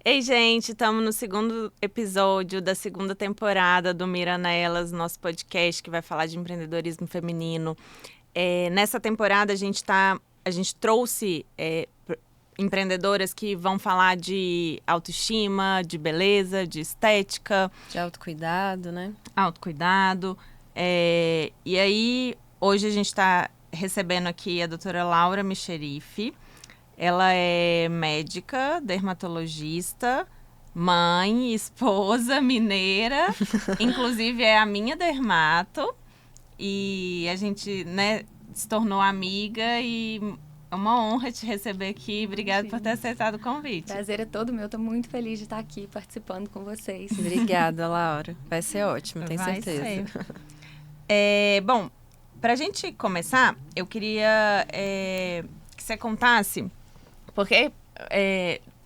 Ei, gente, estamos no segundo episódio da segunda temporada do Mira Nelas, nosso podcast que vai falar de empreendedorismo feminino. Nessa temporada a gente trouxe empreendedoras que vão falar de autoestima, de beleza, de estética. De autocuidado, né? Autocuidado. E aí, hoje a gente está recebendo aqui a doutora Laura Mecherife. Ela é médica, dermatologista, mãe, esposa, mineira. Inclusive, é a minha dermato. E a gente, né, se tornou amiga e é uma honra te receber aqui. Obrigada por ter aceitado o convite. Prazer é todo meu. Estou muito feliz de estar aqui participando com vocês. Obrigada, Laura. Vai ser ótimo, tenho certeza. Bom, para a gente começar, eu queria que você contasse... Porque,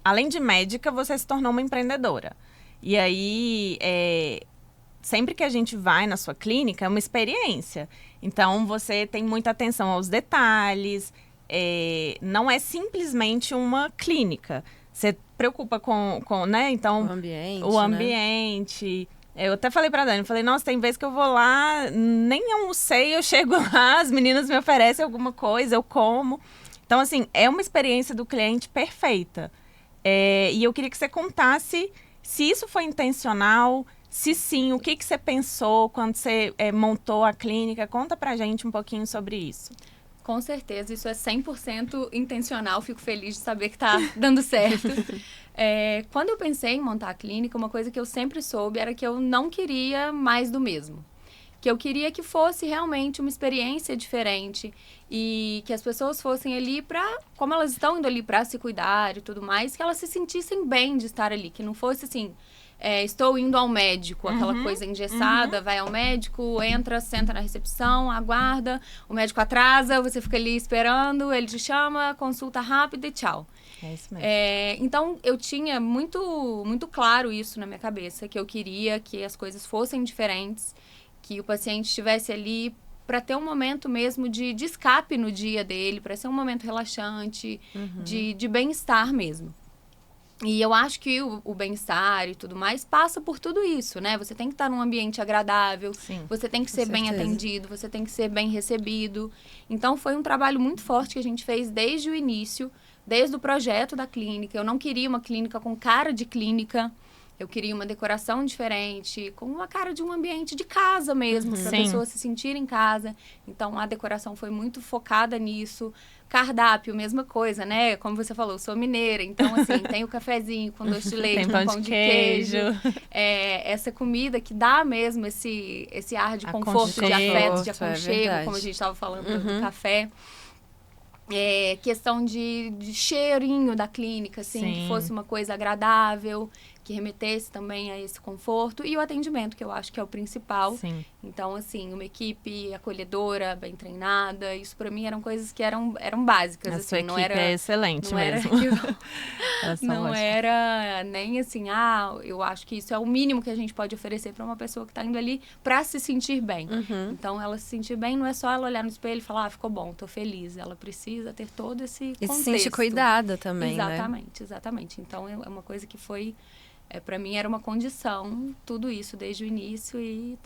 além de médica, você se tornou uma empreendedora. E aí, sempre que a gente vai na sua clínica, é uma experiência. Então, você tem muita atenção aos detalhes. Não é simplesmente uma clínica. Você preocupa com né? Então, o ambiente. Eu até falei pra Dani, falei, nossa, tem vezes que eu vou lá, nem almocei, eu chego lá, as meninas me oferecem alguma coisa, eu como. Então, assim, é uma experiência do cliente perfeita. E eu queria que você contasse se isso foi intencional, se sim, o que você pensou quando você montou a clínica. Conta pra gente um pouquinho sobre isso. Com certeza, isso é 100% intencional. Fico feliz de saber que está dando certo. Quando eu pensei em montar a clínica, uma coisa que eu sempre soube era que eu não queria mais do mesmo. Que eu queria que fosse realmente uma experiência diferente e que as pessoas fossem ali para, como elas estão indo ali para se cuidar e tudo mais, que elas se sentissem bem de estar ali, que não fosse assim, estou indo ao médico, aquela coisa engessada, vai ao médico, entra, senta na recepção, aguarda, o médico atrasa, você fica ali esperando, ele te chama, consulta rápida e tchau. É isso mesmo. Então, eu tinha muito, muito claro isso na minha cabeça, que eu queria que as coisas fossem diferentes, que o paciente estivesse ali para ter um momento mesmo de escape no dia dele, para ser um momento relaxante, de bem-estar mesmo. E eu acho que o bem-estar e tudo mais passa por tudo isso, né? Você tem que estar num ambiente agradável, Sim, você tem que ser bem atendido, você tem que ser bem recebido. Então, foi um trabalho muito forte que a gente fez desde o início, desde o projeto da clínica. Eu não queria uma clínica com cara de clínica. Eu queria uma decoração diferente, com uma cara de um ambiente de casa mesmo, para a pessoa se sentir em casa. Então, a decoração foi muito focada nisso. Cardápio, mesma coisa, né? Como você falou, eu sou mineira, então, assim, tem o cafezinho com doce de leite, com pão de queijo. Essa comida que dá mesmo esse ar de conforto, de afeto, de aconchego, como a gente estava falando do café. Questão de cheirinho da clínica, assim, que fosse uma coisa agradável, que remetesse também a esse conforto, e o atendimento, que eu acho que é o principal. Sim. Então, assim, uma equipe acolhedora, bem treinada, isso pra mim eram coisas que eram básicas. A assim, sua não equipe era, é excelente não mesmo. Não era nem assim, eu acho que isso é o mínimo que a gente pode oferecer para uma pessoa que está indo ali para se sentir bem. Então, ela se sentir bem não é só ela olhar no espelho e falar, ficou bom, tô feliz. Ela precisa ter todo esse contexto. E se sentir cuidada também, exatamente, né? Exatamente. Então, é uma coisa que foi... para mim era uma condição, tudo isso desde o início e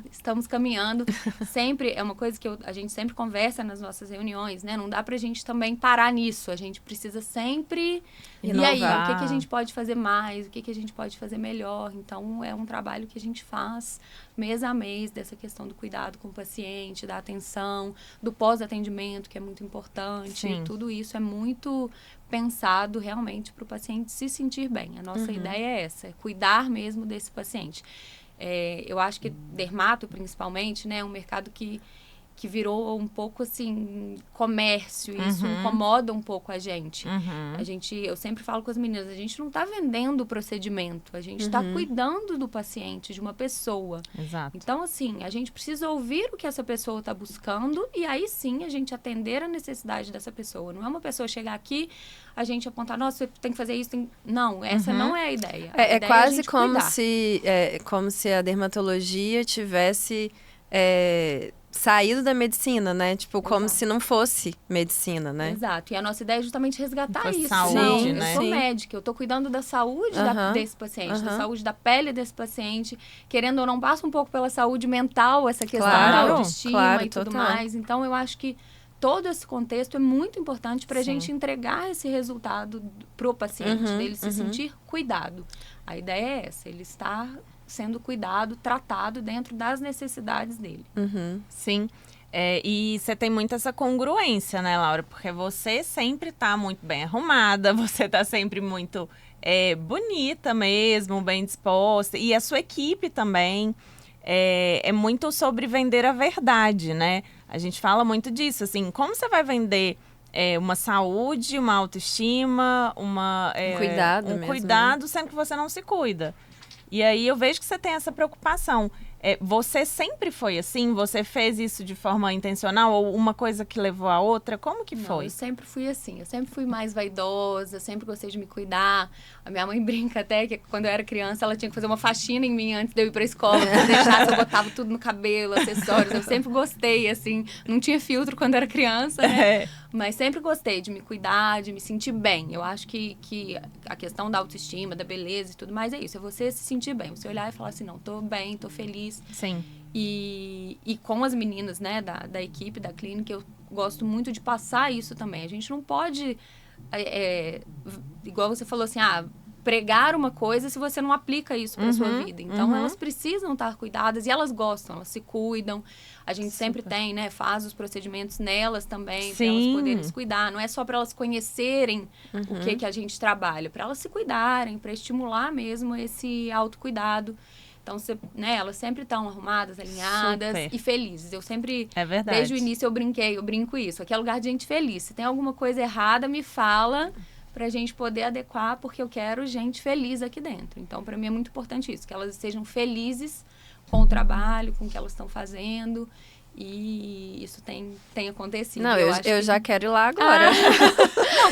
estamos caminhando. Sempre, é uma coisa que a gente sempre conversa nas nossas reuniões, né? Não dá pra gente também parar nisso, a gente precisa sempre... inovar. E aí, o que a gente pode fazer mais, o que a gente pode fazer melhor? Então, é um trabalho que a gente faz mês a mês, dessa questão do cuidado com o paciente, da atenção, do pós-atendimento, que é muito importante. Sim. Tudo isso é muito pensado realmente para o paciente se sentir bem. A nossa ideia é essa, é cuidar mesmo desse paciente. Eu acho que dermato, principalmente, né, é um mercado que virou um pouco, assim, comércio. E isso incomoda um pouco a gente. Eu sempre falo com as meninas, a gente não está vendendo o procedimento, a gente está cuidando do paciente, de uma pessoa. Exato. Então, assim, a gente precisa ouvir o que essa pessoa está buscando e aí sim a gente atender a necessidade dessa pessoa. Não é uma pessoa chegar aqui, a gente apontar, nossa, você tem que fazer isso. Não, essa não é a ideia. A ideia é quase como como se a dermatologia tivesse saído da medicina, né? Tipo, como Exato. se não fosse medicina, né? Exato. E a nossa ideia é justamente resgatar Fosse isso. saúde, Não, né? eu sou Sim. médica, eu tô cuidando da saúde desse paciente, da Aham. saúde da pele desse paciente. Querendo ou não, passa um pouco pela saúde mental, essa questão Claro, da autoestima claro, e tudo total. mais. Então, eu acho que todo esse contexto é muito importante para a Sim. gente entregar esse resultado pro paciente, dele se sentir cuidado. A ideia é essa, ele estar sendo cuidado, tratado dentro das necessidades dele. Sim. E você tem muito essa congruência, né, Laura? Porque você sempre tá muito bem arrumada, você tá sempre muito bonita mesmo, bem disposta. E a sua equipe também é muito sobre vender a verdade, né? A gente fala muito disso, assim, como você vai vender uma saúde, uma autoestima, Um cuidado um mesmo, cuidado, sendo que você não se cuida. E aí eu vejo que você tem essa preocupação. Você sempre foi assim? Você fez isso de forma intencional ou uma coisa que levou a outra? Como que Não, foi? eu sempre fui assim, eu sempre fui mais vaidosa, sempre gostei de me cuidar. A minha mãe brinca até que quando eu era criança, ela tinha que fazer uma faxina em mim antes de eu ir pra escola, pra deixar se eu botava tudo no cabelo, acessórios. Eu sempre gostei, assim, não tinha filtro quando era criança, né? Mas sempre gostei de me cuidar, de me sentir bem. Eu acho que a questão da autoestima, da beleza e tudo mais é isso. É você se sentir bem. Você olhar e falar assim, não, tô bem, tô feliz. Sim. E com as meninas, né, da equipe, da clínica, eu gosto muito de passar isso também. A gente não pode, igual você falou assim, pregar uma coisa se você não aplica isso para sua vida. Então, elas precisam estar cuidadas e elas gostam, elas se cuidam. A gente sempre tem, né, faz os procedimentos nelas também, para elas poderem se cuidar. Não é só para elas conhecerem o que a gente trabalha, para elas se cuidarem, para estimular mesmo esse autocuidado. Então, elas sempre estão arrumadas, alinhadas e felizes. Eu sempre, é verdade. Desde o início eu brinco isso. Aqui é lugar de gente feliz. Se tem alguma coisa errada, me fala pra gente poder adequar, porque eu quero gente feliz aqui dentro. Então, para mim é muito importante isso, que elas estejam felizes com o trabalho, com o que elas estão fazendo. E isso tem acontecido. Não, eu já quero ir lá agora.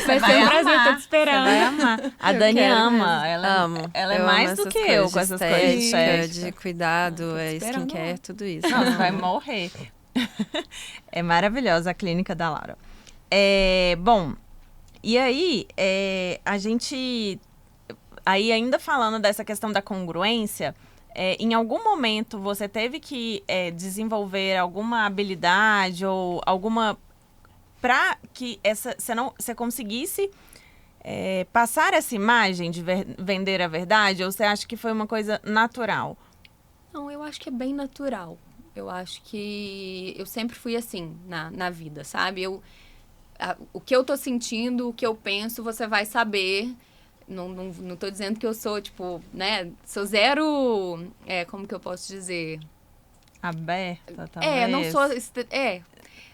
Vai ser um prazer, tô te esperando. Você vai amar. A Dani ama. Amo. Ela é Eu mais amo do que essas eu coisas com essas de coisas de estética, estética. de cuidado, esperando skincare, lá. tudo isso. Não, você vai morrer. É maravilhosa a clínica da Laura. Bom, e aí, a gente... Aí, ainda falando dessa questão da congruência, em algum momento você teve que desenvolver alguma habilidade ou alguma... para que você conseguisse passar essa imagem de vender a verdade? Ou você acha que foi uma coisa natural? Não, eu acho que é bem natural. Eu acho que eu sempre fui assim na vida, sabe? O que eu tô sentindo, o que eu penso, você vai saber. Não tô dizendo que eu sou, tipo, né? Sou zero... como que eu posso dizer? Aberta, talvez.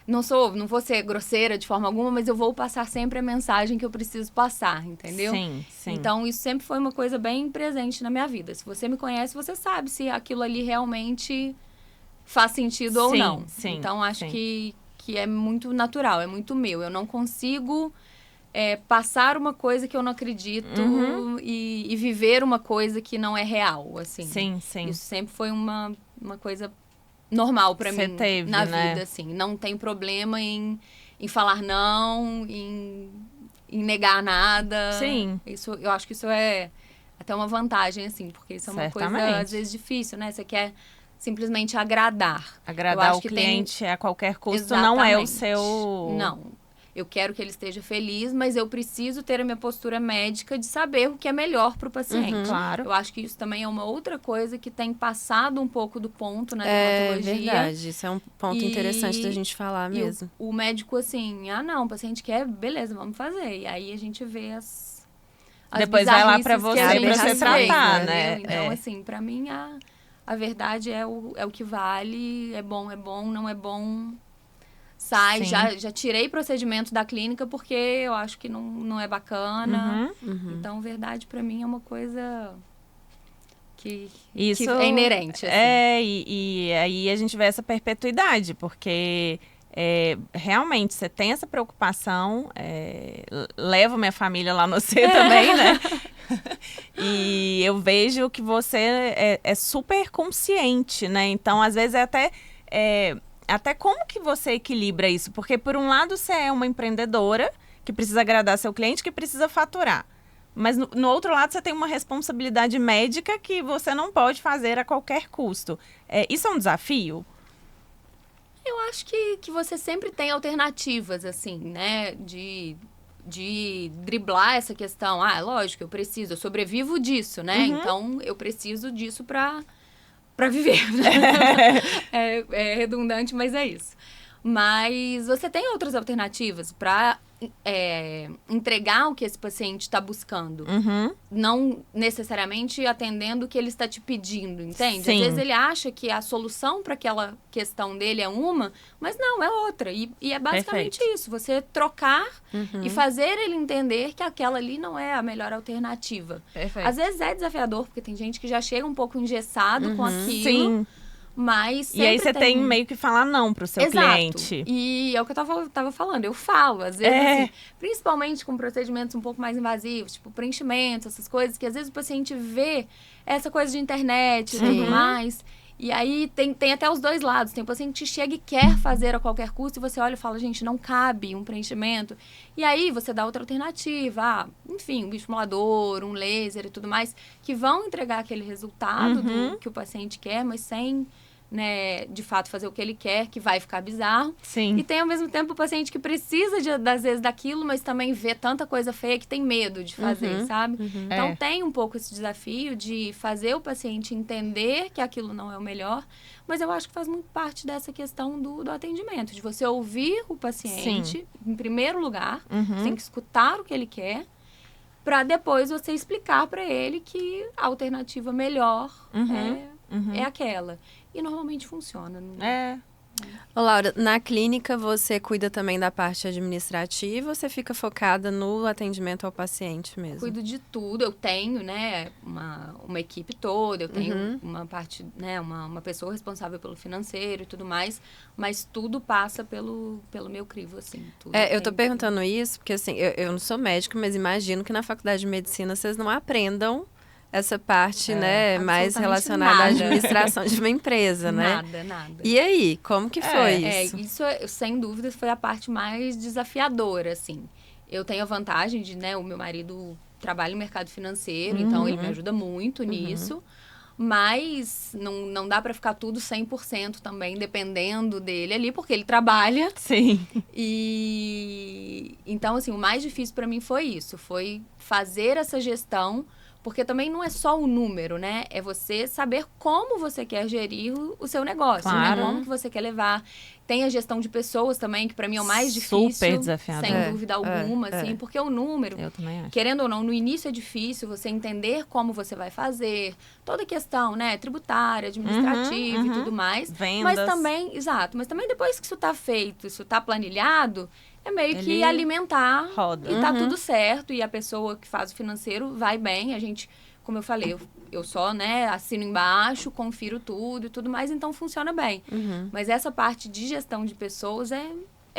Não vou ser grosseira de forma alguma, mas eu vou passar sempre a mensagem que eu preciso passar, entendeu? Sim, sim. Então, isso sempre foi uma coisa bem presente na minha vida. Se você me conhece, você sabe se aquilo ali realmente faz sentido ou não. Sim, então, acho sim. que é muito natural, é muito meu. Eu não consigo passar uma coisa que eu não acredito e viver uma coisa que não é real, assim. Sim, sim. Isso sempre foi uma coisa normal pra mim na vida, assim. Não tem problema em falar não, em negar nada. Sim. Eu acho que isso é até uma vantagem, assim, porque isso é uma coisa, às vezes, difícil, né? Você quer simplesmente agradar. Agradar o cliente a qualquer custo não é o seu... Não. Eu quero que ele esteja feliz, mas eu preciso ter a minha postura médica de saber o que é melhor para o paciente. Claro. Eu acho que isso também é uma outra coisa que tem passado um pouco do ponto na dermatologia. É verdade, isso é um ponto interessante da gente falar mesmo. O médico, assim, não, o paciente quer, beleza, vamos fazer. E aí a gente vê as depois vai lá para você tratar, né? Então, assim, para mim, a verdade é o que vale, é bom, não é bom... Sai, já tirei procedimento da clínica porque eu acho que não é bacana. Então, verdade, pra mim, é uma coisa que é inerente. Assim. E aí a gente vê essa perpetuidade, porque realmente você tem essa preocupação, levo minha família lá no C também, né? E eu vejo que você é super consciente, né? Então, às vezes, é até... até como que você equilibra isso? Porque, por um lado, você é uma empreendedora que precisa agradar seu cliente, que precisa faturar. Mas, no outro lado, você tem uma responsabilidade médica que você não pode fazer a qualquer custo. Isso é um desafio? Eu acho que você sempre tem alternativas, assim, né? De driblar essa questão. Ah, lógico, eu sobrevivo disso, né? Uhum. Então, eu preciso disso pra viver. É redundante, mas é isso. Mas você tem outras alternativas para entregar o que esse paciente está buscando. Uhum. Não necessariamente atendendo o que ele está te pedindo, entende? Sim. Às vezes ele acha que a solução para aquela questão dele é uma, mas não, é outra. E é basicamente isso. Você trocar e fazer ele entender que aquela ali não é a melhor alternativa. Perfeito. Às vezes é desafiador, porque tem gente que já chega um pouco engessado com aquilo. Sim. Mas E aí você tem meio que falar não pro seu cliente. E é o que eu tava falando, eu falo, às vezes, assim, principalmente com procedimentos um pouco mais invasivos, tipo preenchimento, essas coisas, que às vezes o paciente vê essa coisa de internet e tudo mais. E aí tem até os dois lados. Tem o paciente que chega e quer fazer a qualquer custo, e você olha e fala, gente, não cabe um preenchimento. E aí você dá outra alternativa, enfim, um bioestimulador, um laser e tudo mais, que vão entregar aquele resultado do que o paciente quer, mas sem, né, de fato fazer o que ele quer, que vai ficar bizarro. Sim. E tem ao mesmo tempo o paciente que precisa às vezes daquilo, mas também vê tanta coisa feia que tem medo de fazer, sabe? Então tem um pouco esse desafio de fazer o paciente entender que aquilo não é o melhor, mas eu acho que faz muito parte dessa questão do atendimento, de você ouvir o paciente, em primeiro lugar, você tem que escutar o que ele quer, para depois você explicar para ele que a alternativa melhor é aquela. E normalmente funciona. Ô, Laura, na clínica você cuida também da parte administrativa ou você fica focada no atendimento ao paciente mesmo? Cuido de tudo. Eu tenho, né, uma equipe toda, eu tenho uma parte, né, uma pessoa responsável pelo financeiro e tudo mais, mas tudo passa pelo meu crivo, assim. Tudo eu tô perguntando isso porque, assim, eu não sou médica, mas imagino que na faculdade de medicina vocês não aprendam essa parte, né, mais relacionada à administração de uma empresa, né? Nada. E aí, como que foi isso? Isso, sem dúvida, foi a parte mais desafiadora, assim. Eu tenho a vantagem de, né, o meu marido trabalha no mercado financeiro, então ele me ajuda muito nisso. Mas não dá para ficar tudo 100% também dependendo dele ali, porque ele trabalha. Sim. E então, assim, o mais difícil para mim foi isso, foi fazer essa gestão. Porque também não é só o número, né? É você saber como você quer gerir o seu negócio, né? Como que você quer levar. Tem a gestão de pessoas também, que para mim é o mais difícil. Super desafiador. Sem dúvida alguma, assim. Porque o número, eu também acho. Querendo ou não, no início é difícil você entender como você vai fazer. Toda a questão, né? Tributária, administrativa e tudo mais. Vendas. Mas também, exato. Mas também depois que isso tá feito, isso tá planilhado, é meio que alimentar roda. E tá tudo certo. E a pessoa que faz o financeiro vai bem. A gente, como eu falei, eu só, né, assino embaixo, confiro tudo e tudo mais, então funciona bem. Mas essa parte de gestão de pessoas é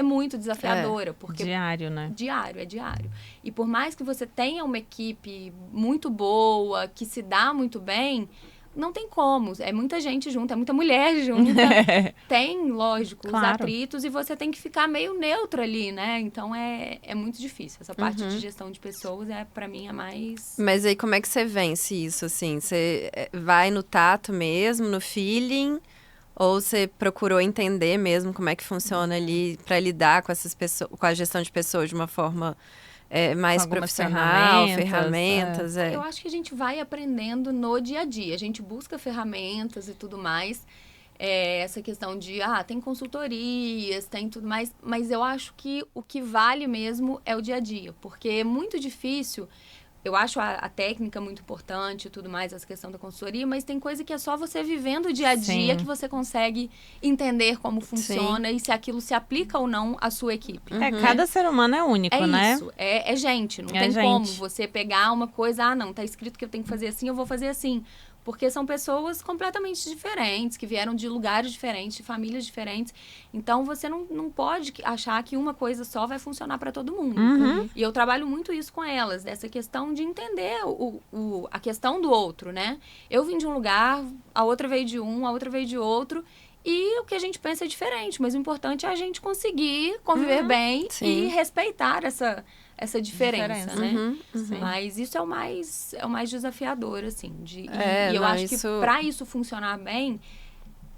muito desafiadora. Porque diário, né? É diário. E por mais que você tenha uma equipe muito boa, que se dá muito bem, não tem como. É muita gente junto, é muita mulher junta. Tem, lógico, os atritos e você tem que ficar meio neutro ali, né? Então é muito difícil. Essa parte de gestão de pessoas pra mim, é mais... Mas aí como é que você vence isso, assim? Você vai no tato mesmo, no feeling? Ou você procurou entender mesmo como é que funciona ali para lidar com essas pessoas, com a gestão de pessoas de uma forma mais profissional, ferramentas? Eu acho que a gente vai aprendendo no dia a dia. A gente busca ferramentas e tudo mais. Essa questão de, tem consultorias, tem tudo mais. Mas eu acho que o que vale mesmo é o dia a dia. Porque é muito difícil... Eu acho a técnica muito importante e tudo mais, essa questão da consultoria, mas tem coisa que é só você vivendo o dia a dia que você consegue entender como funciona e se aquilo se aplica ou não à sua equipe. Cada ser humano é único, né? Isso, é gente, não tem como você pegar uma coisa, não, tá escrito que eu tenho que fazer assim, eu vou fazer assim. Porque são pessoas completamente diferentes, que vieram de lugares diferentes, de famílias diferentes. Então, você não pode achar que uma coisa só vai funcionar para todo mundo. E eu trabalho muito isso com elas, dessa questão de entender a questão do outro, né? Eu vim de um lugar, a outra veio de um, a outra veio de outro. E o que a gente pensa é diferente, mas o importante é a gente conseguir conviver bem e respeitar essa diferença, né? Mas isso é o mais desafiador, assim. E eu acho que para isso funcionar bem,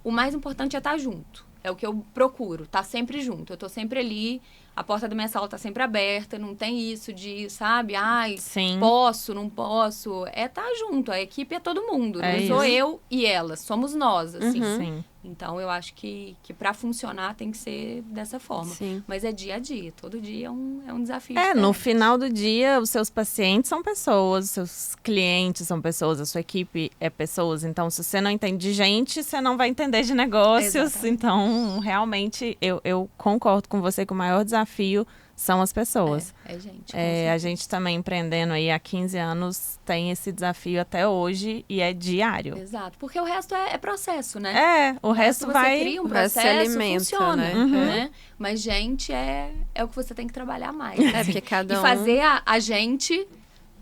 o mais importante é estar junto. É o que eu procuro, estar sempre junto. Eu tô sempre ali, a porta da minha sala tá sempre aberta, não tem isso de, sabe? Ai, posso, não posso. É estar junto, a equipe é todo mundo. Não sou eu e elas, somos nós, assim. Sim. Então, eu acho que para funcionar tem que ser dessa forma. Sim. Mas é dia a dia, todo dia é um desafio No diferente. final do dia, os seus pacientes são pessoas, os seus clientes são pessoas, a sua equipe é pessoas. Então, se você não entende de gente, você não vai entender de negócios. Exatamente. Então, realmente, eu concordo com você que o maior desafio são as pessoas. Gente. A gente também empreendendo aí há 15 anos tem esse desafio até hoje e é diário. Exato, porque o resto é processo, né? O resto você vai... cria um o resto processo, se alimenta, funciona, né? Mas gente é o que você tem que trabalhar mais. Porque cada E fazer a gente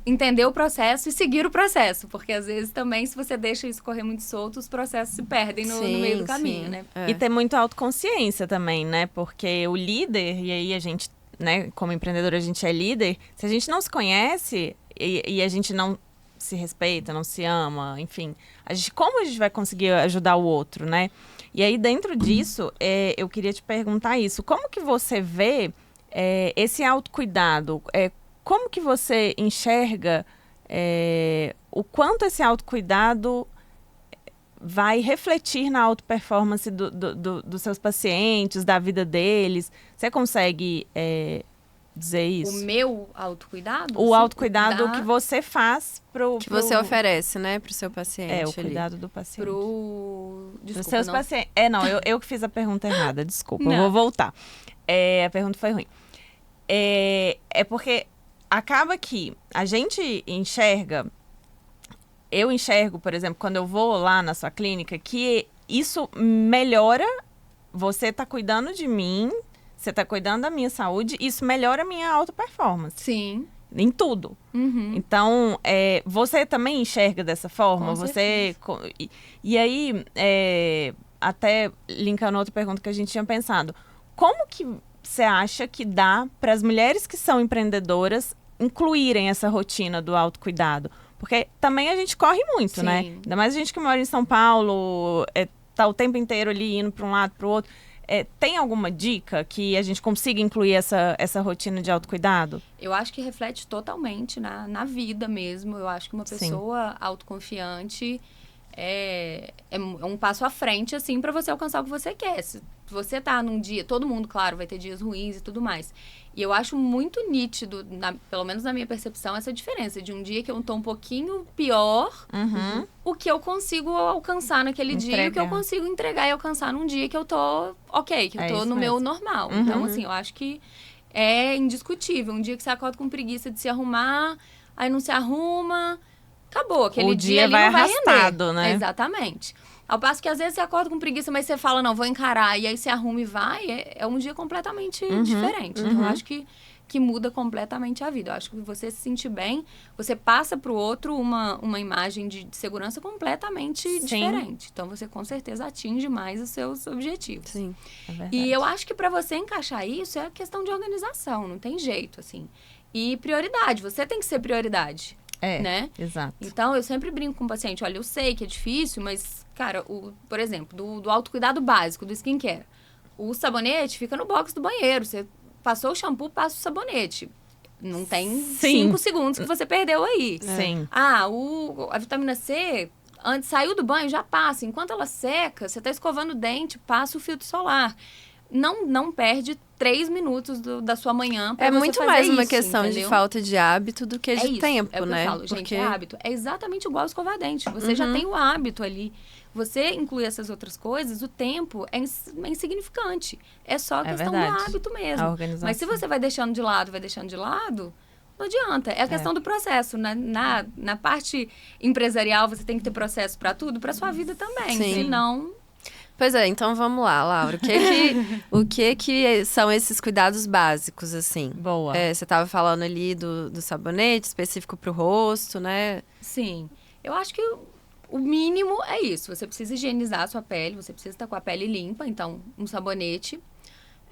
entender o processo e seguir o processo. Porque, às vezes, também, se você deixa isso correr muito solto, os processos se perdem no meio do caminho, né? E ter muita autoconsciência também, né? Porque o líder, e aí a gente, né, como empreendedor, a gente é líder. Se a gente não se conhece e a gente não se respeita, não se ama, enfim, como a gente vai conseguir ajudar o outro, né? E aí, dentro disso, eu queria te perguntar isso. Como que você vê esse autocuidado? Como que você enxerga o quanto esse autocuidado vai refletir na auto-performance dos seus pacientes, da vida deles? Você consegue dizer isso? O meu autocuidado? O autocuidado que você faz que você oferece, né, pro seu paciente. O cuidado do paciente. Desculpa, dos seus pacientes. Eu que fiz a pergunta errada, desculpa. Não. Eu vou voltar. A pergunta foi ruim. Porque acaba que a gente enxerga... Eu enxergo, por exemplo, quando eu vou lá na sua clínica, que isso melhora... Você tá cuidando de mim, você tá cuidando da minha saúde, isso melhora a minha auto-performance. Sim. Em tudo. Então, você também enxerga dessa forma? Com certeza. E aí, até linkando outra pergunta que a gente tinha pensado. Como que você acha que dá para as mulheres que são empreendedoras incluírem essa rotina do autocuidado? Porque também a gente corre muito, né? Ainda mais a gente que mora em São Paulo, tá o tempo inteiro ali indo para um lado, para o outro. Tem alguma dica que a gente consiga incluir essa rotina de autocuidado? Eu acho que reflete totalmente na vida mesmo. Eu acho que uma pessoa autoconfiante é um passo à frente, assim, para você alcançar o que você quer. Se você tá num dia... Todo mundo, claro, vai ter dias ruins e tudo mais. E eu acho muito nítido, pelo menos na minha percepção, essa diferença de um dia que eu tô um pouquinho pior, o que eu consigo alcançar naquele dia e o que eu consigo entregar e alcançar num dia que eu tô ok, que eu tô no meu normal. Então, assim, eu acho que é indiscutível. Um dia que você acorda com preguiça de se arrumar, aí não se arruma, acabou. Aquele dia ali não vai arrastado, render. né? Exatamente. Ao passo que às vezes você acorda com preguiça, mas você fala, não, vou encarar, e aí você arruma e vai, é um dia completamente diferente. Então, eu acho que muda completamente a vida. Eu acho que você se sentir bem, você passa pro outro uma imagem de segurança completamente diferente. Então, você com certeza atinge mais os seus objetivos. Sim, é verdade. E eu acho que para você encaixar isso, é questão de organização, não tem jeito, assim. E prioridade, você tem que ser prioridade. Né? Exato. Então, eu sempre brinco com o paciente, olha, eu sei que é difícil, mas, cara, por exemplo, do autocuidado básico, do skincare, o sabonete fica no box do banheiro, você passou o shampoo, passa o sabonete. Não tem 5 segundos que você perdeu aí. Sim. A vitamina C, antes saiu do banho, já passa. Enquanto ela seca, você tá escovando o dente, passa o filtro solar. Não perde 3 minutos da sua manhã pra você muito fazer mais uma isso, questão entendeu? de falta de hábito do que de isso, tempo, é o que né? eu falo, gente, Porque é hábito. É exatamente igual escovar dente. Você já tem o hábito ali. Você inclui essas outras coisas, o tempo é insignificante. É só questão do hábito mesmo. A organização. Mas se você vai deixando de lado, não adianta. É a questão do processo. Na parte empresarial, você tem que ter processo para tudo, para sua vida também. Sim. Senão... Pois é, então vamos lá, Laura. O que são esses cuidados básicos, assim? Boa. Você estava falando ali do sabonete específico para o rosto, né? Sim. Eu acho que O mínimo é isso. Você precisa higienizar a sua pele, você precisa estar com a pele limpa. Então, um sabonete.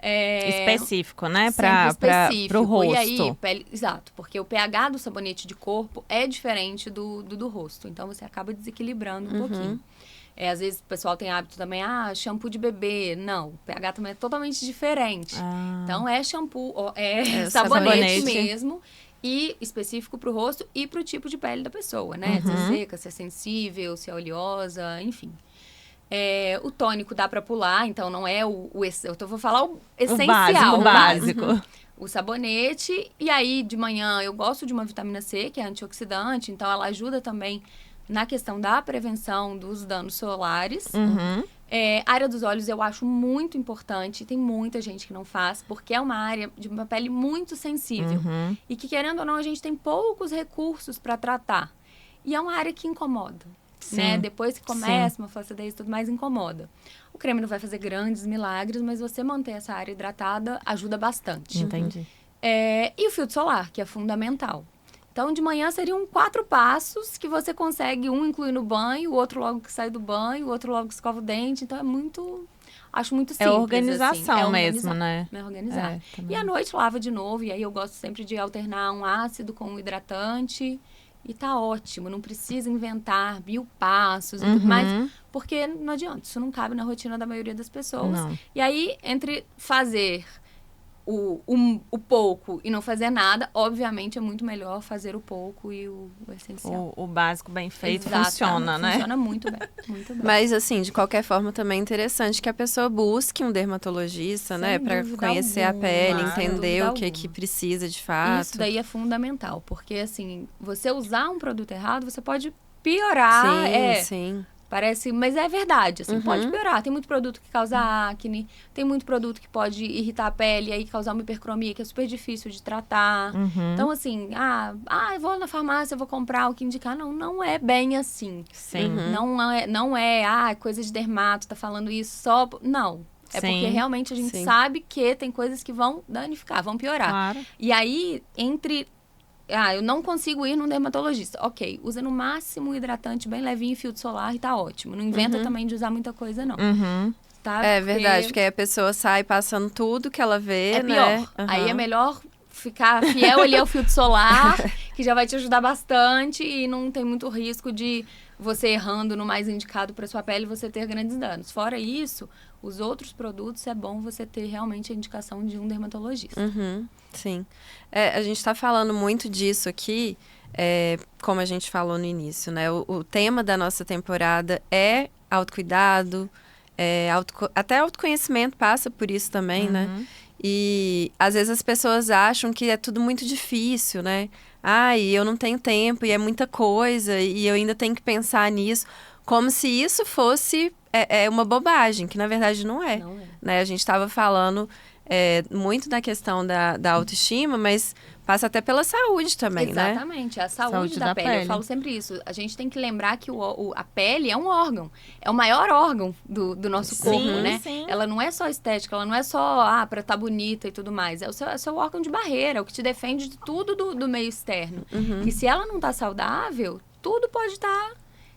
Específico, né? Específico. Pro rosto. E aí, exato. Porque o pH do sabonete de corpo é diferente do rosto. Então, você acaba desequilibrando um pouquinho. Às vezes, o pessoal tem hábito também, shampoo de bebê. Não, o pH também é totalmente diferente. Então, é shampoo, sabonete mesmo. E específico pro rosto e pro tipo de pele da pessoa, né? Se é seca, se é sensível, se é oleosa, enfim. O tônico dá pra pular, então não é eu vou falar o essencial. O básico. O sabonete. E aí, de manhã, eu gosto de uma vitamina C, que é antioxidante. Então, ela ajuda também na questão da prevenção dos danos solares. Área dos olhos eu acho muito importante. Tem muita gente que não faz, porque é uma área de uma pele muito sensível. E que, querendo ou não, a gente tem poucos recursos para tratar. E é uma área que incomoda. Né? Depois que começa uma flacidez e tudo mais, incomoda. O creme não vai fazer grandes milagres, mas você manter essa área hidratada ajuda bastante. Entendi. E o filtro solar, que é fundamental. Então, de manhã seriam 4 passos que você consegue, um incluindo o banho, o outro logo que sai do banho, o outro logo que escova o dente. Então, acho muito simples. É organização assim. Mesmo, né? É organizar. E à noite lava de novo, e aí eu gosto sempre de alternar um ácido com um hidratante. E tá ótimo, não precisa inventar 1000 passos e tudo mais, porque não adianta, isso não cabe na rotina da maioria das pessoas. Não. E aí, entre fazer o pouco e não fazer nada, obviamente é muito melhor fazer o pouco e o essencial. O básico bem feito funciona, né? Funciona muito bem, muito bem. Mas, assim, de qualquer forma, também é interessante que a pessoa busque um dermatologista, né? Pra conhecer a pele, entender o que precisa de fato. Isso daí é fundamental, porque, assim, você usar um produto errado, você pode piorar. Sim. Parece, mas é verdade, assim, pode piorar. Tem muito produto que causa acne, tem muito produto que pode irritar a pele e aí causar uma hipercromia, que é super difícil de tratar. Então, assim, eu vou na farmácia, eu vou comprar o que indicar. Não é bem assim. Sim. Não é coisa de dermato, tá falando isso só... Não. É porque realmente a gente sabe que tem coisas que vão danificar, vão piorar. Claro. E aí, eu não consigo ir num dermatologista. Ok, usa no máximo um hidratante bem levinho, filtro solar e tá ótimo. Não inventa também de usar muita coisa, não. Tá? Verdade, porque aí a pessoa sai passando tudo que ela vê, né? Pior. Aí é melhor ficar fiel ali ao filtro solar, que já vai te ajudar bastante e não tem muito risco de você errando no mais indicado para sua pele você ter grandes danos. Fora isso, os outros produtos é bom você ter realmente a indicação de um dermatologista. Sim. A gente está falando muito disso aqui, como a gente falou no início, né? O tema da nossa temporada é autocuidado, até autoconhecimento passa por isso também, né? E às vezes as pessoas acham que é tudo muito difícil, né? Eu não tenho tempo e é muita coisa e eu ainda tenho que pensar nisso. Como se isso fosse uma bobagem, que na verdade não é. Não é. Né? A gente estava falando muito da questão da autoestima, mas passa até pela saúde também, né? Exatamente, a saúde da pele. Eu falo sempre isso. A gente tem que lembrar que a pele é um órgão. É o maior órgão do nosso corpo, né? Sim. Ela não é só estética, ela não é só pra estar bonita e tudo mais. É o seu órgão de barreira, é o que te defende de tudo do meio externo. E se ela não tá saudável, tudo pode estar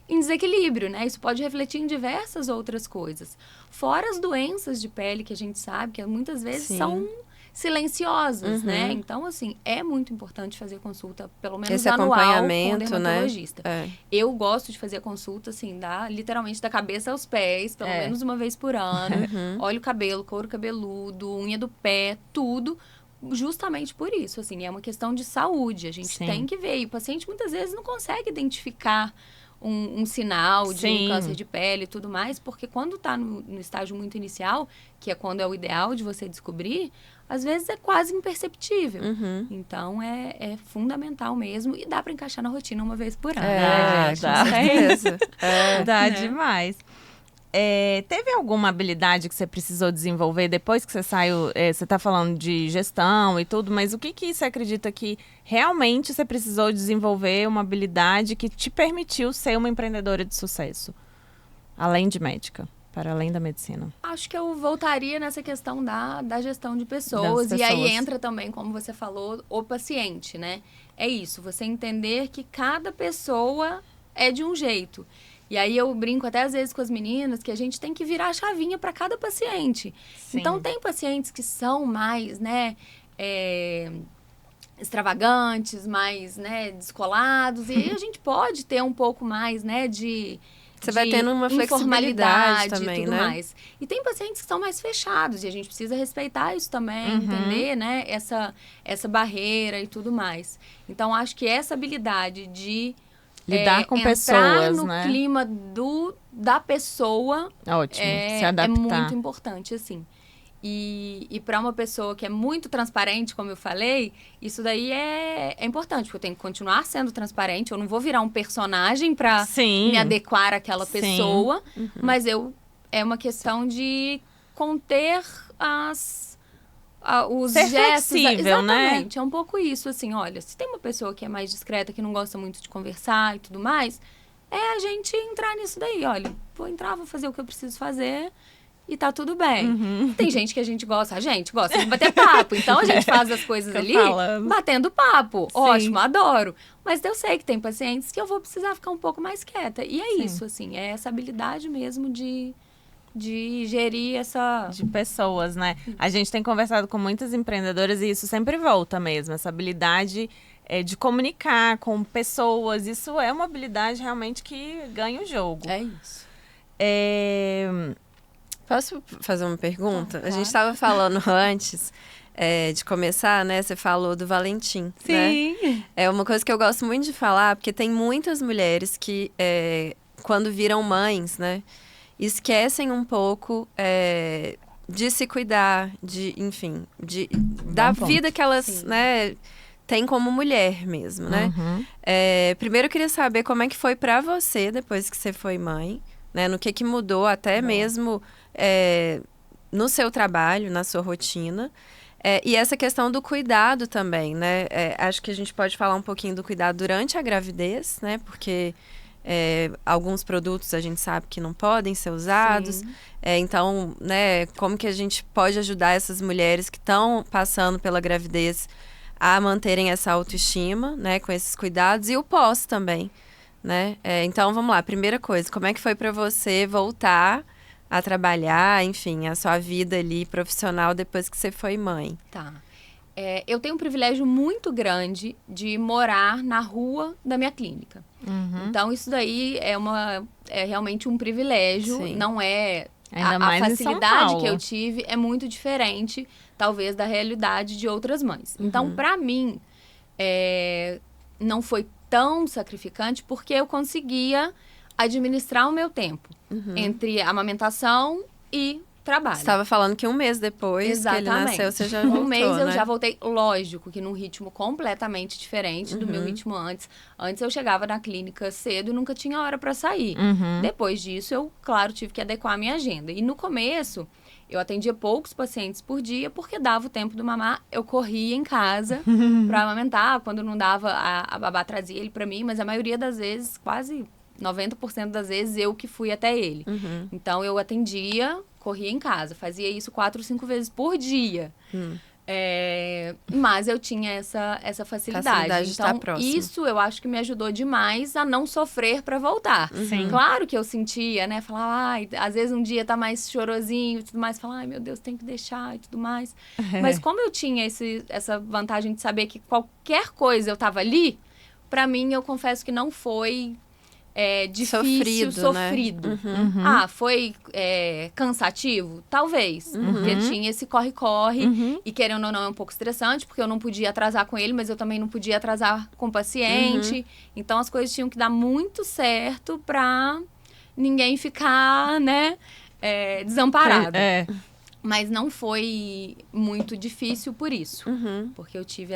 em desequilíbrio, né? Isso pode refletir em diversas outras coisas. Fora as doenças de pele que a gente sabe que muitas vezes são silenciosas, né? Então, assim, é muito importante fazer consulta, pelo menos esse anual, acompanhamento, com o dermatologista. Né? Eu gosto de fazer consulta, assim, literalmente da cabeça aos pés, pelo menos uma vez por ano. Olho o cabelo, couro cabeludo, unha do pé, tudo. Justamente por isso, assim, é uma questão de saúde. A gente tem que ver. E o paciente, muitas vezes, não consegue identificar um sinal de um câncer de pele e tudo mais, porque quando está no estágio muito inicial, que é quando é o ideal de você descobrir, às vezes é quase imperceptível. Então, é fundamental mesmo e dá para encaixar na rotina uma vez por ano. Né, gente? Dá. Com certeza. Dá demais. Teve alguma habilidade que você precisou desenvolver depois que você saiu? Você está falando de gestão e tudo, mas o que você acredita que realmente você precisou desenvolver uma habilidade que te permitiu ser uma empreendedora de sucesso? Além de médica, para além da medicina. Acho que eu voltaria nessa questão da gestão de pessoas. E aí entra também, como você falou, o paciente, né? É isso, você entender que cada pessoa é de um jeito. E aí eu brinco até às vezes com as meninas que a gente tem que virar a chavinha para cada paciente. Sim. Então, tem pacientes que são mais, né, extravagantes, mais, né, descolados. E aí a gente pode ter um pouco mais, né, Você vai tendo uma flexibilidade informalidade também, e tudo né? mais. E tem pacientes que são mais fechados e a gente precisa respeitar isso também, entender, né, essa barreira e tudo mais. Então, acho que essa habilidade de Lidar com entrar pessoas, no né? clima da pessoa Ótimo, se é adaptar. muito importante, assim. E para uma pessoa que é muito transparente, como eu falei, isso daí é importante, porque eu tenho que continuar sendo transparente. Eu não vou virar um personagem para Sim. me adequar àquela Sim. pessoa, mas é uma questão de conter os Ser gestos. flexível, né? Exatamente, é um pouco isso, assim, olha, se tem uma pessoa que é mais discreta, que não gosta muito de conversar e tudo mais, é a gente entrar nisso daí, olha, vou entrar, vou fazer o que eu preciso fazer e tá tudo bem. Tem gente que a gente gosta de bater papo, então a gente faz as coisas Fica ali falando. batendo papo. Sim. Ótimo, adoro. Mas eu sei que tem pacientes que eu vou precisar ficar um pouco mais quieta. E é Sim. isso, assim, é essa habilidade mesmo de gerir essa... De pessoas, né? A gente tem conversado com muitas empreendedoras e isso sempre volta mesmo. Essa habilidade de comunicar com pessoas. Isso é uma habilidade realmente que ganha o jogo. É isso. Posso fazer uma pergunta? Claro. A gente estava falando antes de começar, né? Você falou do Valentim, né? Sim. É uma coisa que eu gosto muito de falar, porque tem muitas mulheres que, quando viram mães, né? Esquecem um pouco de se cuidar, enfim, da ponto. vida que elas, Sim. né, têm como mulher mesmo, né? Uhum. Primeiro eu queria saber como é que foi pra você depois que você foi mãe, né? No que mudou até mesmo no seu trabalho, na sua rotina. E essa questão do cuidado também, né? Acho que a gente pode falar um pouquinho do cuidado durante a gravidez, né? Porque alguns produtos a gente sabe que não podem ser usados. Sim. Então, né, como que a gente pode ajudar essas mulheres que estão passando pela gravidez a manterem essa autoestima, né, com esses cuidados, e o pós também, né? Então, vamos lá. Primeira coisa, como é que foi para você voltar a trabalhar, enfim, a sua vida ali profissional depois que você foi mãe? Tá. Eu tenho um privilégio muito grande de morar na rua da minha clínica. Uhum. Então, isso daí é realmente um privilégio. Sim. Não é... Ainda a mais em São facilidade Paulo. que eu tive é muito diferente, talvez, da realidade de outras mães. Então, para mim, não foi tão sacrificante porque eu conseguia administrar o meu tempo entre amamentação e trabalho. Você estava falando que um mês depois que ele nasceu, você já voltou, Um mês eu né? já voltei, lógico, que num ritmo completamente diferente do meu ritmo antes. Antes eu chegava na clínica cedo e nunca tinha hora para sair. Uhum. Depois disso, eu, claro, tive que adequar a minha agenda. E no começo, eu atendia poucos pacientes por dia, porque dava o tempo do mamar, eu corria em casa para amamentar. Quando não dava, a babá trazia ele para mim, mas a maioria das vezes, quase 90% das vezes, eu que fui até ele. Então, eu atendia, corria em casa. Fazia isso 4 ou 5 vezes por dia. Mas eu tinha essa facilidade. de estar Então, próximo. isso eu acho que me ajudou demais a não sofrer para voltar. Sim. Claro que eu sentia, né? Falava, ai, às vezes um dia tá mais chorosinho e tudo mais. Falava, ai, meu Deus, tem que deixar e tudo mais. Mas como eu tinha essa vantagem de saber que qualquer coisa eu tava ali, pra mim, eu confesso que não foi... difícil, sofrido. Né? Foi cansativo? Talvez. Porque tinha esse corre-corre. E querendo ou não, é um pouco estressante, porque eu não podia atrasar com ele, mas eu também não podia atrasar com o paciente. Então, as coisas tinham que dar muito certo pra ninguém ficar, né, desamparado. Mas não foi muito difícil por isso. Porque eu tive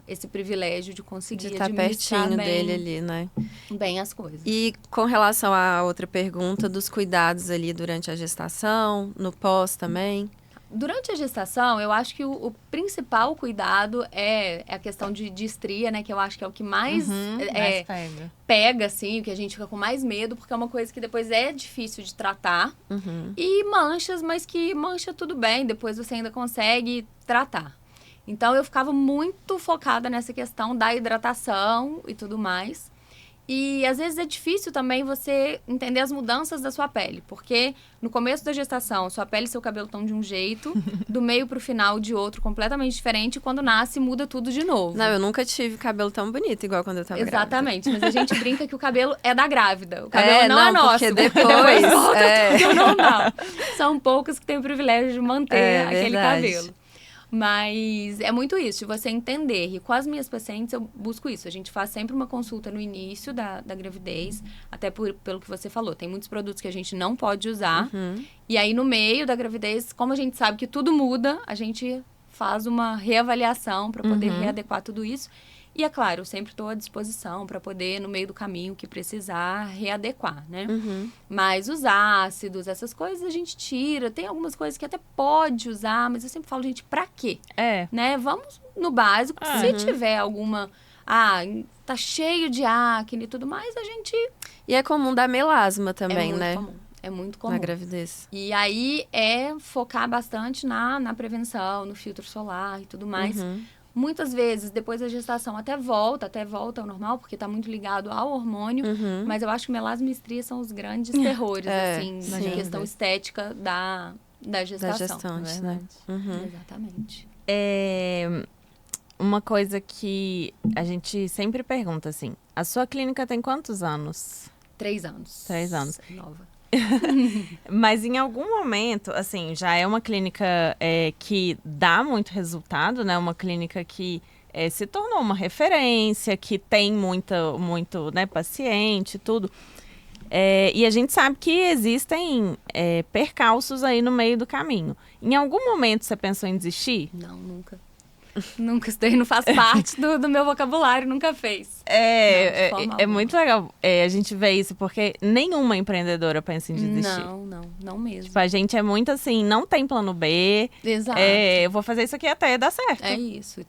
esse privilégio de conseguir De estar administrar pertinho bem, dele ali, né? bem as coisas. E com relação à outra pergunta dos cuidados ali durante a gestação, no pós também? Durante a gestação, eu acho que o principal cuidado é a questão de estria, né? Que eu acho que é o que mais, Mais pega. pega, assim, o que a gente fica com mais medo, porque é uma coisa que depois é difícil de tratar. E manchas, mas que mancha tudo bem, depois você ainda consegue tratar. Então, eu ficava muito focada nessa questão da hidratação e tudo mais. E às vezes é difícil também você entender as mudanças da sua pele, porque no começo da gestação, sua pele e seu cabelo estão de um jeito, do meio pro final de outro, completamente diferente, e quando nasce muda tudo de novo. Não, eu nunca tive cabelo tão bonito igual quando eu tava Exatamente, mas a gente brinca que o cabelo é da grávida. O cabelo não é não, nosso. porque depois volta tudo normal. São poucos que têm o privilégio de manter aquele verdade. cabelo. Mas é muito isso, de você entender. E com as minhas pacientes eu busco isso. A gente faz sempre uma consulta no início da gravidez, até pelo que você falou. Tem muitos produtos que a gente não pode usar. E aí, no meio da gravidez, como a gente sabe que tudo muda, a gente faz uma reavaliação para poder readequar tudo isso. E, é claro, eu sempre estou à disposição para poder, no meio do caminho que precisar, readequar, né? Mas os ácidos, essas coisas a gente tira. Tem algumas coisas que até pode usar, mas eu sempre falo, gente, pra quê? Né? Vamos no básico. Se tiver alguma... tá cheio de acne e tudo mais, a gente... E é comum dar melasma também, né? Comum. É muito comum. Na gravidez. E aí, é focar bastante na prevenção, no filtro solar e tudo mais. Muitas vezes, depois da gestação, até volta ao normal, porque tá muito ligado ao hormônio. Mas eu acho que melasma e estria são os grandes terrores, assim, na questão estética da gestação. Da gestante, né? Exatamente. Uma coisa que a gente sempre pergunta, assim, a sua clínica tem quantos anos? 3 anos. 3 anos. Nova. Mas em algum momento, assim, já é uma clínica que dá muito resultado, né? Uma clínica que se tornou uma referência, que tem muito, né, paciente e tudo. E a gente sabe que existem percalços aí no meio do caminho. Em algum momento você pensou em desistir? Não, nunca. Nunca, isso daí não faz parte do meu vocabulário, nunca fez. É muito legal a gente ver isso, porque nenhuma empreendedora pensa em desistir. Não mesmo. Tipo, a gente é muito assim, não tem plano B. Exato. Eu vou fazer isso aqui até dar certo. É isso.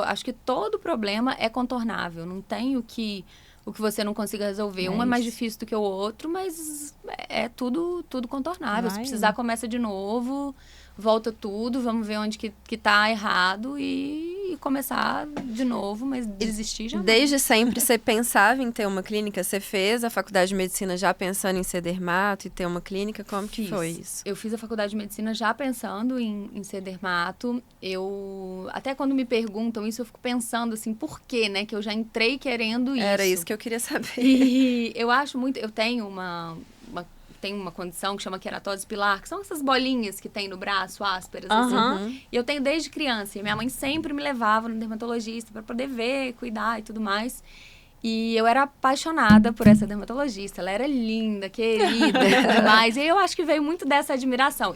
Acho que todo problema é contornável. Não tem o que você não consiga resolver. Um é mais difícil do que o outro, mas é tudo contornável. Se precisar, começa de novo, volta tudo, vamos ver onde que tá errado e começar de novo, mas desistir já. Desde sempre você pensava em ter uma clínica? Você fez a faculdade de medicina já pensando em ser dermato e ter uma clínica? Como que foi isso? Eu fiz a faculdade de medicina já pensando em ser dermato. Até quando me perguntam isso, eu fico pensando assim, por quê, né? Que eu já entrei querendo isso. Era isso que eu queria saber. E eu acho muito... Eu tenho uma condição que chama queratose pilar, que são essas bolinhas que tem no braço, ásperas, assim. E eu tenho desde criança. E minha mãe sempre me levava no dermatologista para poder ver, cuidar e tudo mais. E eu era apaixonada por essa dermatologista. Ela era linda, querida e tudo mais. E eu acho que veio muito dessa admiração.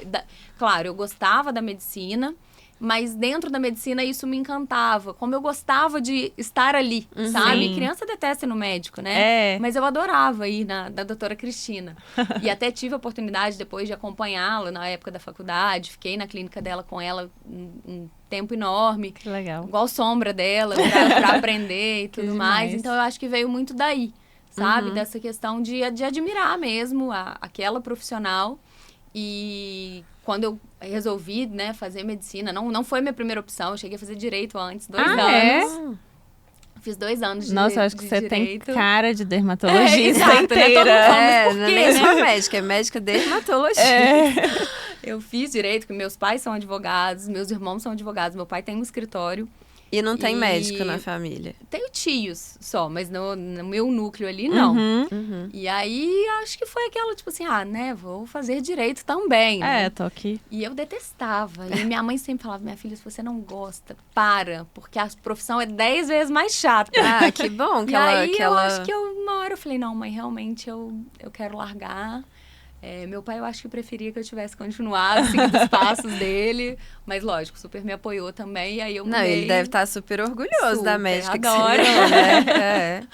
Claro, eu gostava da medicina, mas dentro da medicina isso me encantava. Como eu gostava de estar ali, sabe? Sim. Criança detesta ir no médico, né? Mas eu adorava ir da doutora Cristina. E até tive a oportunidade depois de acompanhá-la na época da faculdade. Fiquei na clínica dela com ela um tempo enorme. Que legal. Igual sombra dela, pra aprender e tudo mais. Então, eu acho que veio muito daí, sabe? Dessa questão de admirar mesmo aquela profissional. E quando eu resolvi, né, fazer medicina, não foi minha primeira opção. Eu cheguei a fazer direito antes, 2 anos. Fiz 2 anos de Nossa, eu acho que você direito. tem cara de dermatologista exato, inteira. Né? Todo mundo fala, mas por quê, nem né? só médica, é médica dermatologista. Eu fiz direito, porque meus pais são advogados, meus irmãos são advogados, meu pai tem um escritório. E não tem médico na família? Tenho tios só, mas no meu núcleo ali, não. E aí, acho que foi aquela, tipo assim, né, vou fazer direito também. Né? Tô aqui. E eu detestava. E minha mãe sempre falava, minha filha, se você não gosta, para, porque a profissão é 10 vezes mais chata. Ah, que bom que eu acho que uma hora eu falei, não, mãe, realmente eu quero largar. Meu pai, eu acho que preferia que eu tivesse continuado, seguindo os passos dele. Mas, lógico, super me apoiou também. E aí eu mudei. Não, ele deve estar super orgulhoso da médica adora. que você virou, né?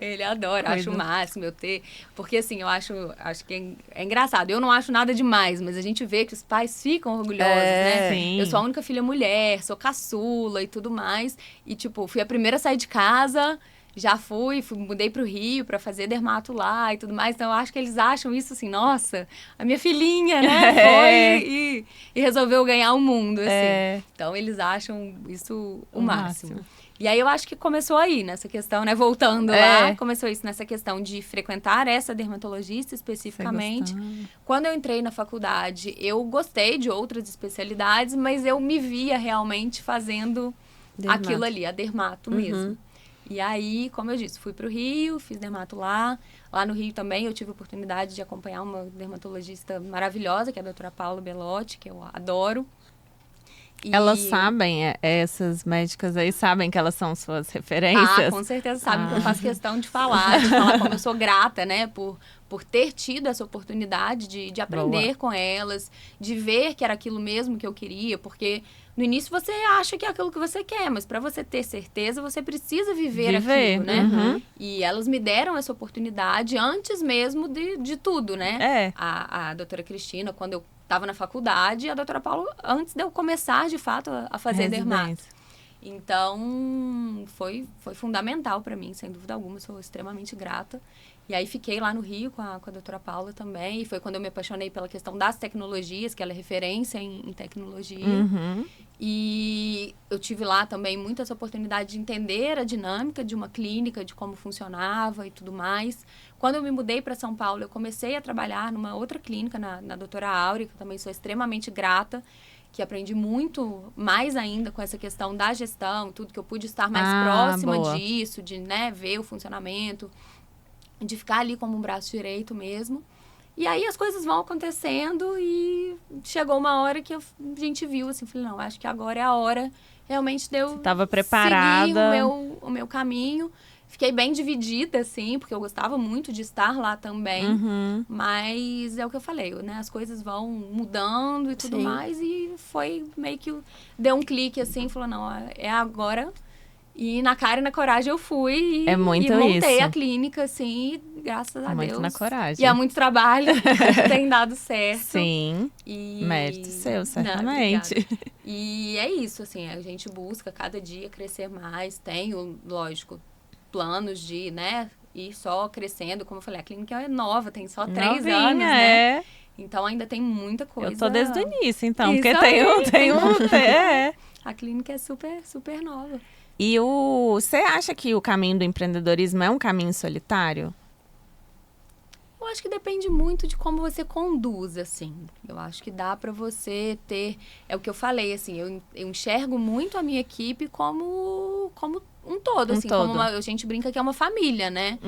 Ele adora, acho o máximo eu ter. Porque, assim, eu acho que é engraçado. Eu não acho nada demais, mas a gente vê que os pais ficam orgulhosos, né? Sim. Eu sou a única filha mulher, sou caçula e tudo mais. E, tipo, fui a primeira a sair de casa... Já mudei pro Rio pra fazer dermato lá e tudo mais. Então, eu acho que eles acham isso assim, nossa, a minha filhinha, né? Foi e resolveu ganhar o mundo, assim. Então, eles acham isso o máximo. E aí eu acho que começou aí, nessa questão, né? Voltando lá, começou isso nessa questão de frequentar essa dermatologista especificamente. Quando eu entrei na faculdade, eu gostei de outras especialidades, mas eu me via realmente fazendo aquilo ali, a dermato mesmo. E aí, como eu disse, fui pro Rio, fiz dermato lá. Lá no Rio também eu tive a oportunidade de acompanhar uma dermatologista maravilhosa, que é a doutora Paula Belotti, que eu adoro. Elas sabem, essas médicas aí sabem que elas são suas referências? Ah, com certeza sabem que eu faço questão de falar como eu sou grata, né, por ter tido essa oportunidade de aprender com elas, de ver que era aquilo mesmo que eu queria, porque no início você acha que é aquilo que você quer, mas para você ter certeza, você precisa viver aquilo, né? E elas me deram essa oportunidade antes mesmo de tudo, né? A doutora Cristina, quando eu estava na faculdade, e a doutora Paula, antes de eu começar, de fato, a fazer dermato. Então, foi fundamental para mim, sem dúvida alguma, sou extremamente grata. E aí, fiquei lá no Rio com a doutora Paula também, e foi quando eu me apaixonei pela questão das tecnologias, que ela é referência em tecnologia. E eu tive lá também muitas oportunidades de entender a dinâmica de uma clínica, de como funcionava e tudo mais. Quando eu me mudei para São Paulo, eu comecei a trabalhar numa outra clínica, na doutora Áurea, que eu também sou extremamente grata, que aprendi muito mais ainda com essa questão da gestão, tudo que eu pude estar mais próxima disso, de, né, ver o funcionamento, de ficar ali como um braço direito mesmo. E aí as coisas vão acontecendo e chegou uma hora que a gente viu, assim, falei, não, acho que agora é a hora realmente de eu seguir o meu caminho. Fiquei bem dividida, assim, porque eu gostava muito de estar lá também. Mas é o que eu falei, né? As coisas vão mudando e tudo mais. E foi meio que... Deu um clique, assim, falou, não, é agora. E na cara e na coragem eu fui e montei a clínica, assim, graças a Deus. Muito na coragem. E há muito trabalho, tem dado certo. Sim, mérito seu, certamente. Não, e é isso, assim, a gente busca cada dia crescer mais. Tenho, lógico, planos de, né, ir só crescendo. Como eu falei, a clínica é nova, tem só 3 anos, né? Então ainda tem muita coisa. Eu tô desde o início, então, isso porque tem um... A clínica é super, super nova. E você acha que o caminho do empreendedorismo é um caminho solitário? Eu acho que depende muito de como você conduz, assim. Eu acho que dá pra você ter... É o que eu falei, assim, eu enxergo muito a minha equipe como um todo, assim. Como a gente brinca que é uma família, né?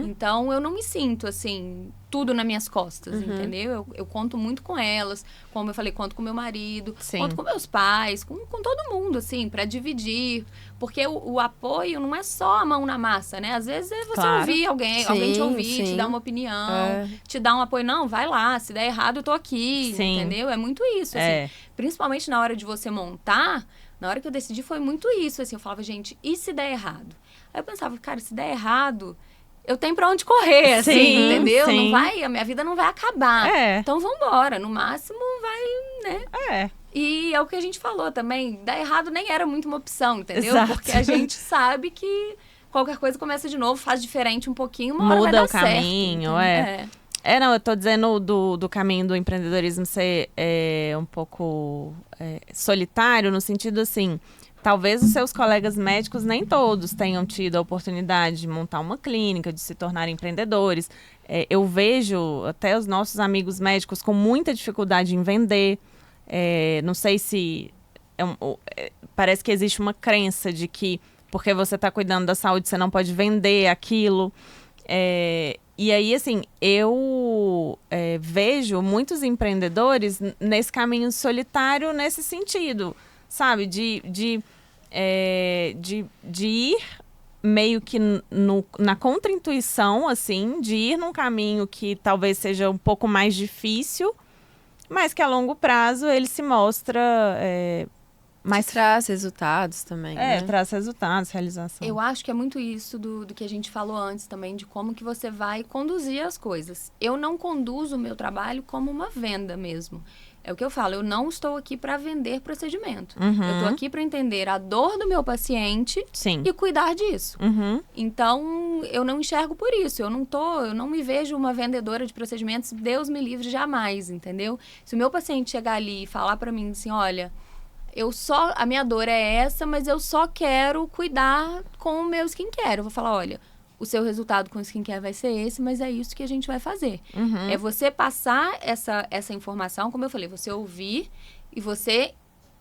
Então, eu não me sinto, assim, tudo nas minhas costas, entendeu? Eu conto muito com elas. Como eu falei, conto com meu marido, conto com meus pais, com todo mundo, assim, pra dividir. Porque o apoio não é só a mão na massa, né? Às vezes é você ouvir alguém te ouvir, te dar uma opinião, te dar um apoio. Não, vai lá, se der errado, eu tô aqui, entendeu? É muito isso, assim. Principalmente na hora de você montar, na hora que eu decidi, foi muito isso, assim. Eu falava, gente, e se der errado? Aí eu pensava, cara, se der errado, eu tenho pra onde correr, assim, entendeu? Não vai, a minha vida não vai acabar. Então, vambora. No máximo, vai, né? E é o que a gente falou também, dar errado nem era muito uma opção, entendeu? Exato. Porque a gente sabe que qualquer coisa começa de novo, faz diferente um pouquinho, uma hora vai dar certo. Muda o caminho, não, eu tô dizendo do caminho do empreendedorismo ser um pouco solitário, no sentido assim, talvez os seus colegas médicos nem todos tenham tido a oportunidade de montar uma clínica, de se tornarem empreendedores. Eu vejo até os nossos amigos médicos com muita dificuldade em vender. Não sei se... parece que existe uma crença de que porque você está cuidando da saúde, você não pode vender aquilo. E aí, assim, eu vejo muitos empreendedores nesse caminho solitário nesse sentido, sabe? De ir meio que na contra-intuição, assim, de ir num caminho que talvez seja um pouco mais difícil, mas que a longo prazo ele se mostra... mas traz resultados também, né? Traz resultados, realização. Eu acho que é muito isso do que a gente falou antes também, de como que você vai conduzir as coisas. Eu não conduzo o meu trabalho como uma venda mesmo. É o que eu falo, eu não estou aqui para vender procedimento. Eu estou aqui para entender a dor do meu paciente e cuidar disso. Então, eu não enxergo por isso. Eu não me vejo uma vendedora de procedimentos, Deus me livre, jamais, entendeu? Se o meu paciente chegar ali e falar para mim assim, olha... a minha dor é essa, mas eu só quero cuidar com o meu skincare. Eu vou falar, olha, o seu resultado com o skincare vai ser esse, mas é isso que a gente vai fazer. É você passar essa informação, como eu falei, você ouvir e você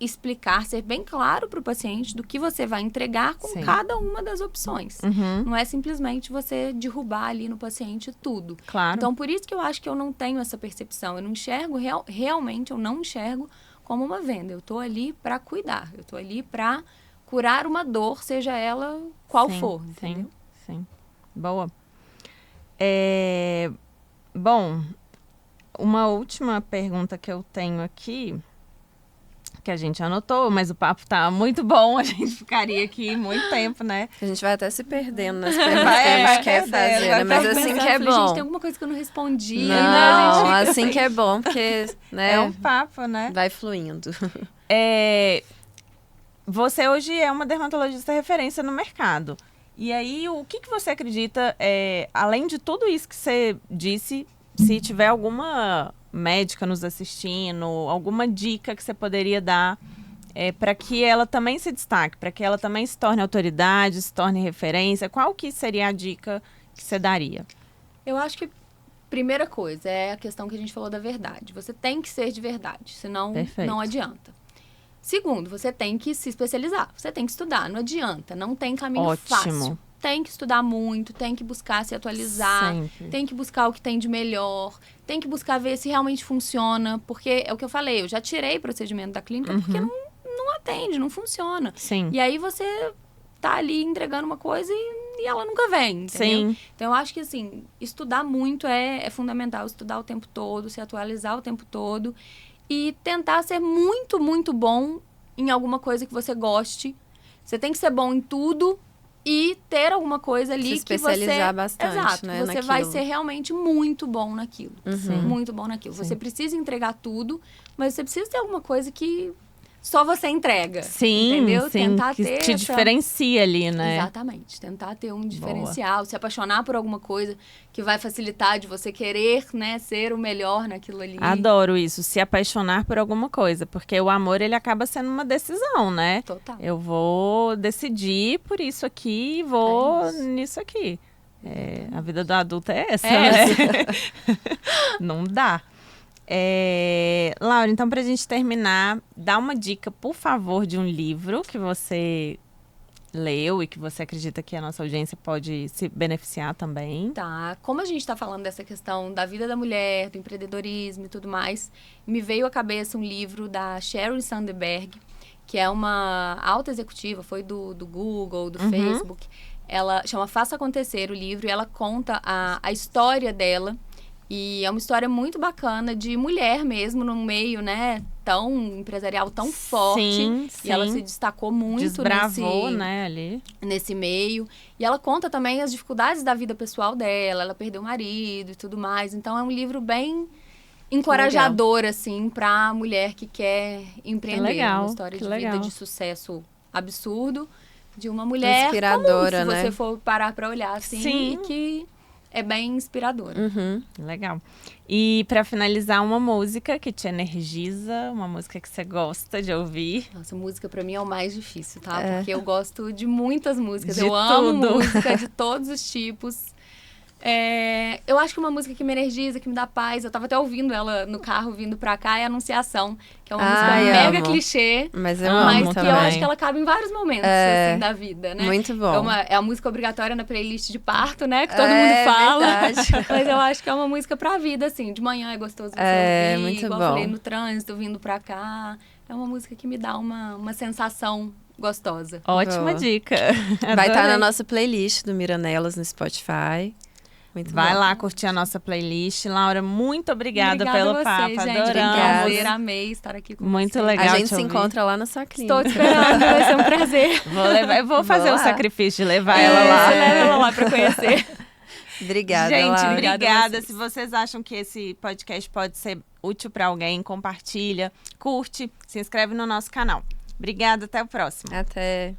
explicar, ser bem claro para o paciente do que você vai entregar com cada uma das opções. Não é simplesmente você derrubar ali no paciente tudo. Claro. Então, por isso que eu acho que eu não tenho essa percepção. Eu não enxergo, realmente, eu não enxergo como uma venda. Eu tô ali para cuidar. Eu tô ali para curar uma dor, seja ela qual for. Entendeu? Sim. Boa. Bom, uma última pergunta que eu tenho aqui, que a gente anotou, mas o papo tá muito bom, a gente ficaria aqui muito tempo, né? A gente vai até se perdendo nas perguntas que a gente quer fazer, né? Mas assim que é bom. Gente, tem alguma coisa que eu não respondi. Não, assim que é bom, porque, né? É um papo, né? Vai fluindo. Você hoje é uma dermatologista referência no mercado. E aí, o que você acredita, além de tudo isso que você disse, se tiver alguma médica nos assistindo, alguma dica que você poderia dar para que ela também se destaque, para que ela também se torne autoridade, se torne referência, qual que seria a dica que você daria? Eu acho que primeira coisa é a questão que a gente falou da verdade. Você tem que ser de verdade, senão não adianta. Segundo, você tem que se especializar, você tem que estudar, não adianta, não tem caminho fácil. Tem que estudar muito, tem que buscar se atualizar, tem que buscar o que tem de melhor, tem que buscar ver se realmente funciona, porque é o que eu falei, eu já tirei procedimento da clínica porque não atende, não funciona. E aí você tá ali entregando uma coisa e ela nunca vem, entendeu? Então eu acho que assim, estudar muito é fundamental, estudar o tempo todo, se atualizar o tempo todo e tentar ser muito, muito bom em alguma coisa que você goste. Você tem que ser bom em tudo e ter alguma coisa ali se especializar bastante, exato, né, você vai ser realmente muito bom naquilo. Muito bom naquilo. Você precisa entregar tudo, mas você precisa ter alguma coisa que só você entrega. Entendeu? Tentar que ter te diferencia ali, né? Exatamente. Tentar ter um diferencial, se apaixonar por alguma coisa que vai facilitar de você querer, né, ser o melhor naquilo ali. Adoro isso, se apaixonar por alguma coisa, porque o amor, ele acaba sendo uma decisão, né? Total. Eu vou decidir por isso aqui e vou nisso aqui. A vida do adulto é essa, né? Não dá. Laura, então pra gente terminar, dá uma dica, por favor, de um livro que você leu e que você acredita que a nossa audiência pode se beneficiar também. Tá, como a gente tá falando dessa questão da vida da mulher, do empreendedorismo e tudo mais, me veio à cabeça um livro da Sheryl Sandberg, que é uma alta executiva, foi do Google, do Facebook. Ela chama Faça Acontecer o livro e ela conta a história dela. E é uma história muito bacana de mulher mesmo, num meio, né, tão empresarial, tão forte. E ela se destacou muito desbravou, né, ali. Nesse meio. E ela conta também as dificuldades da vida pessoal dela. Ela perdeu o marido e tudo mais. Então, é um livro bem encorajador, assim, pra mulher que quer empreender. Legal, uma história de vida de sucesso absurdo. De uma mulher inspiradora, comum, se né? você for parar pra olhar, assim, e que é bem inspiradora. Legal. E pra finalizar, uma música que te energiza, uma música que você gosta de ouvir. Nossa, música pra mim é o mais difícil, tá? Porque eu gosto de muitas músicas. De eu amo tudo. música de todos os tipos. Eu acho que uma música que me energiza, que me dá paz. Eu tava até ouvindo ela no carro, vindo pra cá, é Anunciação. Que é uma música mega clichê. Mas eu mas amo que também. eu acho que ela cabe em vários momentos, assim, da vida, né? Muito bom. É a música obrigatória na playlist de parto, né? Que todo mundo fala. Verdade. Mas eu acho que é uma música pra vida, assim. De manhã é gostoso você ouvir. Muito igual bom. eu falei, no trânsito, vindo pra cá. É uma música que me dá uma sensação gostosa. Ótima Boa. dica. Vai estar Adorei. na nossa playlist do Miranelas no Spotify. Muito Vai bom. lá curtir a nossa playlist. Laura, muito obrigada pelo a vocês, papo. gente. Adoramos. Prazer, amei estar aqui com Muito vocês. legal. A gente te se ouvir. encontra lá na sua clínica. Estou te esperando, vai ser um prazer. Eu vou fazer o lá. sacrifício de levar ela lá. Leva ela lá pra conhecer. Obrigada, Gente, Laura. obrigada. Se vocês acham que esse podcast pode ser útil para alguém, compartilha, curte, se inscreve no nosso canal. Obrigada, até o próximo. Até.